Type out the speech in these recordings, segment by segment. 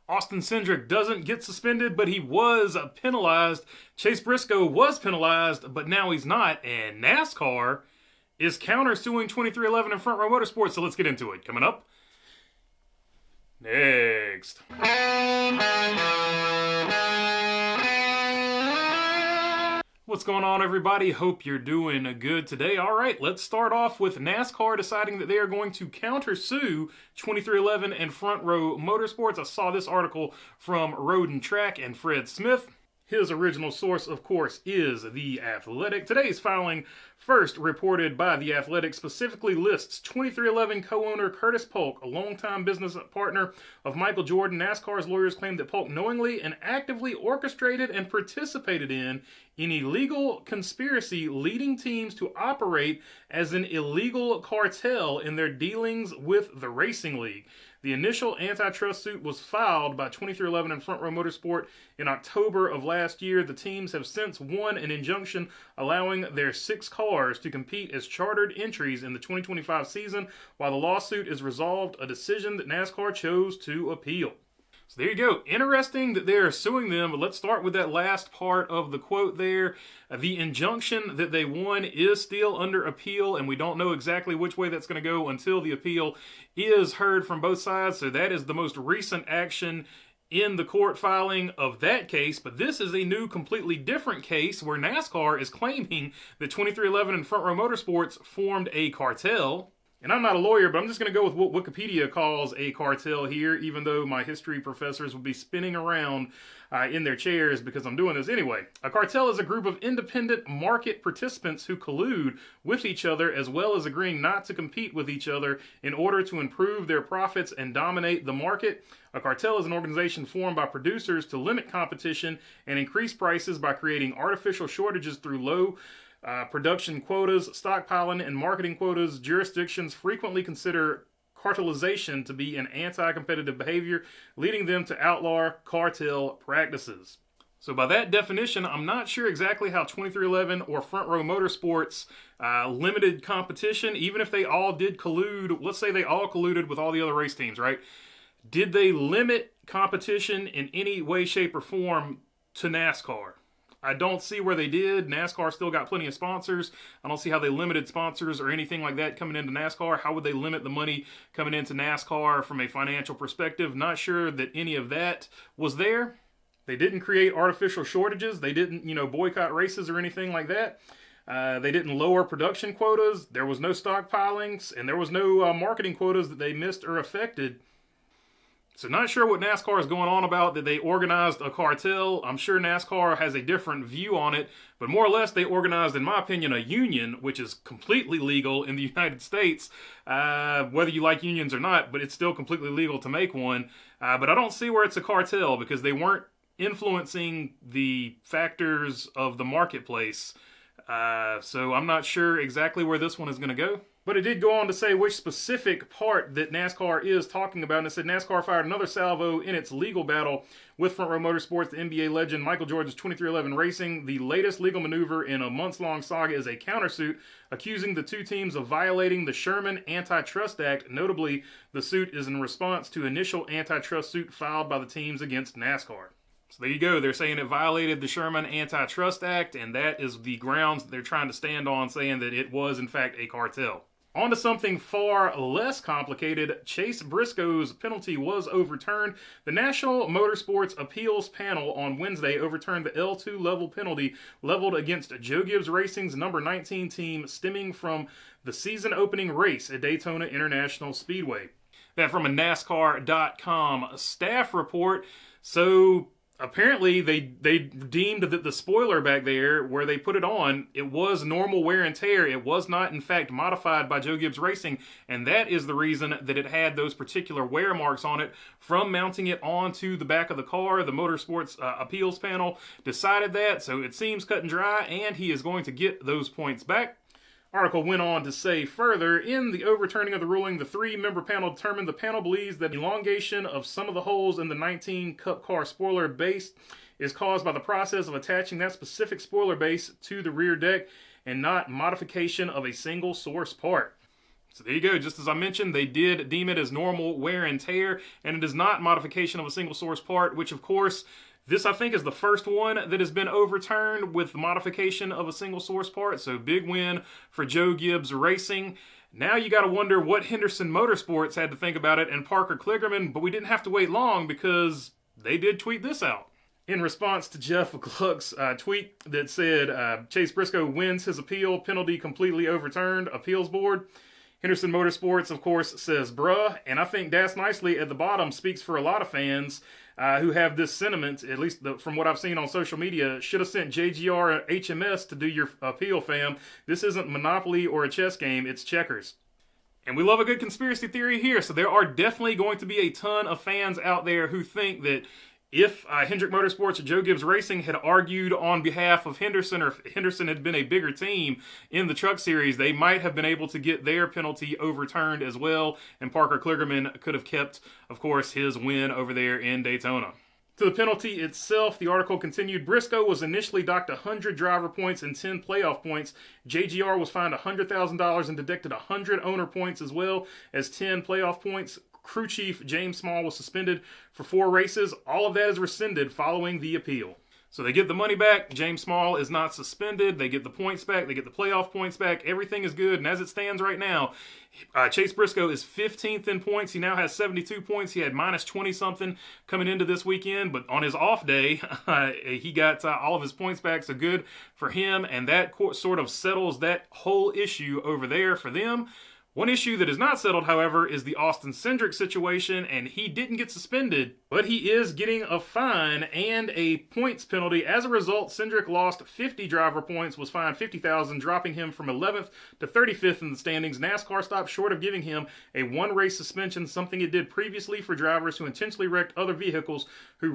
Austin Cindric doesn't get suspended, but he was penalized. Chase Briscoe was penalized, but now he's not. And NASCAR is countersuing 2311 and Front Row Motorsports. So let's get into it. Coming up next. What's going on, everybody? Hope you're doing good today. All right, let's start off with NASCAR deciding that they are going to countersue 2311 and Front Row Motorsports. I saw this article from Road and Track and Fred Smith. His original source, of course, is The Athletic. Today's filing, first reported by The Athletic, specifically lists 2311 co-owner Curtis Polk, a longtime business partner of Michael Jordan. NASCAR's lawyers claim that Polk knowingly and actively orchestrated and participated in an illegal conspiracy leading teams to operate as an illegal cartel in their dealings with the racing league. The initial antitrust suit was filed by 2311 and Front Row Motorsport in October of last year. The teams have since won an injunction allowing their 6 cars to compete as chartered entries in the 2025 season. While the lawsuit is resolved, a decision that NASCAR chose to appeal. So there you go. Interesting that they're suing them, but let's start with that last part of the quote there. The injunction that they won is still under appeal, and we don't know exactly which way that's going to go until the appeal is heard from both sides. So that is the most recent action in the court filing of that case, but this is a new, completely different case where NASCAR is claiming that 2311 and Front Row Motorsports formed a cartel. And I'm not a lawyer, but I'm just going to go with what Wikipedia calls a cartel here, even though my history professors would be spinning around in their chairs because I'm doing this anyway. A cartel is a group of independent market participants who collude with each other as well as agreeing not to compete with each other in order to improve their profits and dominate the market. A cartel is an organization formed by producers to limit competition and increase prices by creating artificial shortages through low production quotas, stockpiling, and marketing quotas. Jurisdictions frequently consider cartelization to be an anti-competitive behavior, leading them to outlaw cartel practices. So by that definition, I'm not sure exactly how 2311 or Front Row Motorsports limited competition, even if they all did collude. Let's say they all colluded with all the other race teams, right? Did they limit competition in any way, shape, or form to NASCAR? I don't see where they did. NASCAR still got plenty of sponsors. I don't see how they limited sponsors or anything like that coming into NASCAR. How would they limit the money coming into NASCAR from a financial perspective? Not sure that any of that was there. They didn't create artificial shortages. They didn't, boycott races or anything like that. They didn't lower production quotas. There was no stockpilings, and there was no marketing quotas that they missed or affected. So not sure what NASCAR is going on about, that they organized a cartel. I'm sure NASCAR has a different view on it, but more or less they organized, in my opinion, a union, which is completely legal in the United States, whether you like unions or not, but it's still completely legal to make one. But I don't see where it's a cartel because they weren't influencing the factors of the marketplace. So I'm not sure exactly where this one is going to go. But it did go on to say which specific part that NASCAR is talking about. And it said NASCAR fired another salvo in its legal battle with Front Row Motorsports. The NBA legend Michael Jordan's 2311 Racing. The latest legal maneuver in a months-long saga is a countersuit accusing the two teams of violating the Sherman Antitrust Act. Notably, the suit is in response to initial antitrust suit filed by the teams against NASCAR. So there you go. They're saying it violated the Sherman Antitrust Act, and that is the grounds that they're trying to stand on, saying that it was, in fact, a cartel. On to something far less complicated. Chase Briscoe's penalty was overturned. The National Motorsports Appeals Panel on Wednesday overturned the L2 level penalty leveled against Joe Gibbs Racing's number 19 team stemming from the season opening race at Daytona International Speedway. That from a NASCAR.com staff report. So apparently they deemed that the spoiler back there where they put it on, it was normal wear and tear. It was not in fact modified by Joe Gibbs Racing, and that is the reason that it had those particular wear marks on it from mounting it onto the back of the car. The Motorsports Appeals Panel decided that, so it seems cut and dry, and he is going to get those points back. Article went on to say further, in the overturning of the ruling, the 3-member panel determined the panel believes that elongation of some of the holes in the 19 Cup car spoiler base is caused by the process of attaching that specific spoiler base to the rear deck and not modification of a single source part. So there you go. Just as I mentioned, they did deem it as normal wear and tear, and it is not modification of a single source part, which of course, this I think is the first one that has been overturned with modification of a single source part. So big win for Joe Gibbs Racing. Now you got to wonder what Henderson Motorsports had to think about it and Parker Kligerman, but we didn't have to wait long because they did tweet this out. In response to Jeff Gluck's tweet that said, Chase Briscoe wins his appeal, penalty completely overturned, appeals board. Henderson Motorsports, of course, says, bruh, and I think Das Nicely at the bottom speaks for a lot of fans who have this sentiment, at least from what I've seen on social media. Should have sent JGR HMS to do your appeal, fam. This isn't Monopoly or a chess game, it's checkers. And we love a good conspiracy theory here, so there are definitely going to be a ton of fans out there who think that if Hendrick Motorsports or Joe Gibbs Racing had argued on behalf of Henderson, or if Henderson had been a bigger team in the Truck Series, they might have been able to get their penalty overturned as well, and Parker Kligerman could have kept, of course, his win over there in Daytona. To the penalty itself, the article continued, Briscoe was initially docked 100 driver points and 10 playoff points. JGR was fined $100,000 and deducted 100 owner points as well as 10 playoff points. Crew chief James Small was suspended for 4 races. All of that is rescinded following the appeal. So they get the money back. James Small is not suspended. They get the points back. They get the playoff points back. Everything is good. And as it stands right now, Chase Briscoe is 15th in points. He now has 72 points. He had minus 20-something coming into this weekend. But on his off day, he got all of his points back. So good for him. And that sort of settles that whole issue over there for them. One issue that is not settled, however, is the Austin Cindric situation, and he didn't get suspended, but he is getting a fine and a points penalty. As a result, Cindric lost 50 driver points, was fined $50,000, dropping him from 11th to 35th in the standings. NASCAR stopped short of giving him a one-race suspension, something it did previously for drivers who intentionally wrecked other vehicles, who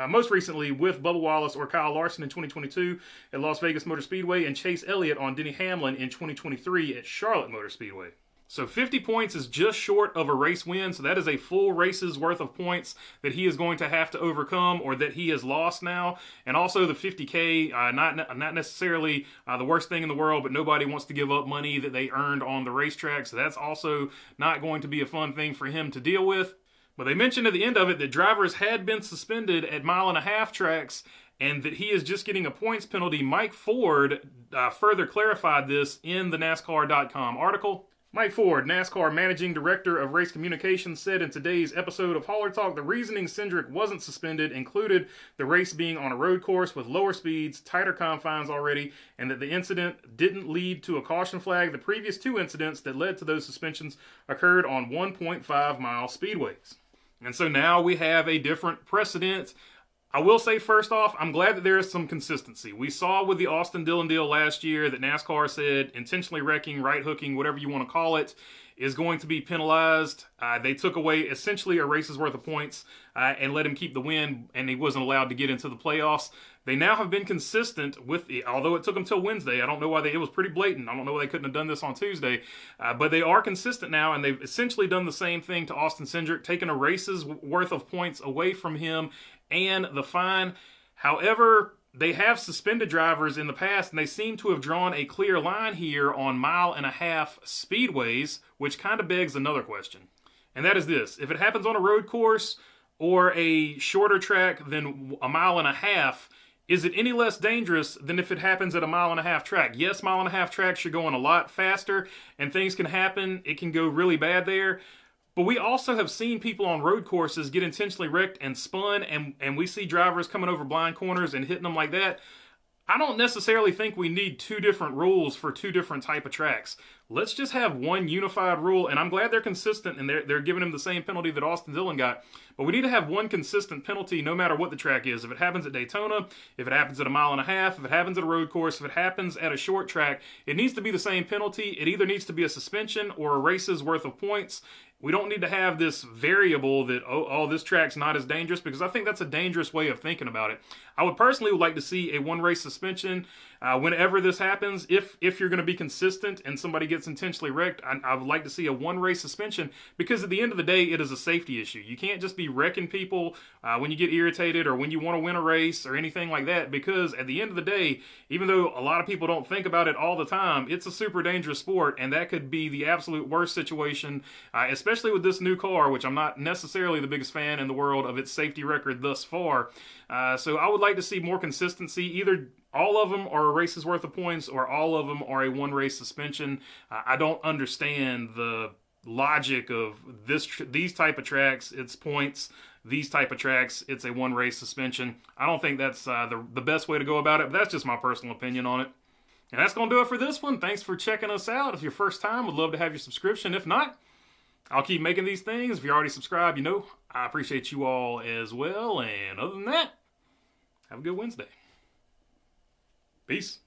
most recently with Bubba Wallace or Kyle Larson in 2022 at Las Vegas Motor Speedway, and Chase Elliott on Denny Hamlin in 2023 at Charlotte Motor Speedway. So 50 points is just short of a race win, so that is a full race's worth of points that he is going to have to overcome, or that he has lost now. And also the 50K, not necessarily the worst thing in the world, but nobody wants to give up money that they earned on the racetrack, so that's also not going to be a fun thing for him to deal with. But they mentioned at the end of it that drivers had been suspended at mile-and-a-half tracks, and that he is just getting a points penalty. Mike Ford further clarified this in the NASCAR.com article. Mike Ford, NASCAR Managing Director of Race Communications, said in today's episode of Hauler Talk, the reasoning Cindric wasn't suspended included the race being on a road course with lower speeds, tighter confines already, and that the incident didn't lead to a caution flag. The previous 2 incidents that led to those suspensions occurred on 1.5-mile speedways. And so now we have a different precedent. I will say, first off, I'm glad that there is some consistency. We saw with the Austin Dillon deal last year that NASCAR said intentionally wrecking, right hooking, whatever you want to call it, is going to be penalized. They took away essentially a race's worth of points and let him keep the win, and he wasn't allowed to get into the playoffs. They now have been consistent with it, although it took them till Wednesday. I don't know why it was pretty blatant. I don't know why they couldn't have done this on Tuesday. But they are consistent now, and they've essentially done the same thing to Austin Cindric, taking a race's worth of points away from him and the fine. However, they have suspended drivers in the past, and they seem to have drawn a clear line here on mile-and-a-half speedways, which kind of begs another question. And that is this. If it happens on a road course or a shorter track than a mile-and-a-half, is it any less dangerous than if it happens at a mile-and-a-half track? Yes, mile-and-a-half tracks are going a lot faster, and things can happen. It can go really bad there. But we also have seen people on road courses get intentionally wrecked and spun, and we see drivers coming over blind corners and hitting them like that. I don't necessarily think we need 2 different rules for 2 different type of tracks. Let's just have one unified rule, and I'm glad they're consistent, and they're giving him the same penalty that Austin Dillon got. But we need to have one consistent penalty no matter what the track is. If it happens at Daytona, if it happens at a mile-and-a-half, if it happens at a road course, if it happens at a short track, it needs to be the same penalty. It either needs to be a suspension or a race's worth of points. we don't need to have this variable that, oh, this track's not as dangerous, because I think that's a dangerous way of thinking about it. I would personally like to see a one-race suspension whenever this happens. If you're going to be consistent and somebody gets intentionally wrecked, I would like to see a one-race suspension, because at the end of the day, it is a safety issue. You can't just be wrecking people when you get irritated or when you want to win a race or anything like that, because at the end of the day, even though a lot of people don't think about it all the time, it's a super dangerous sport, and that could be the absolute worst situation, especially with this new car, which I'm not necessarily the biggest fan in the world of its safety record thus far. So I would like to see more consistency. Either all of them are a race's worth of points, or all of them are a one-race suspension. I don't understand the logic of these type of tracks, it's points. These type of tracks, it's a one-race suspension. I don't think that's the best way to go about it, but that's just my personal opinion on it. And that's going to do it for this one. Thanks for checking us out. If you're first time, would love to have your subscription. If not, I'll keep making these things. If you're already subscribed, you know I appreciate you all as well. And other than that, have a good Wednesday. Peace.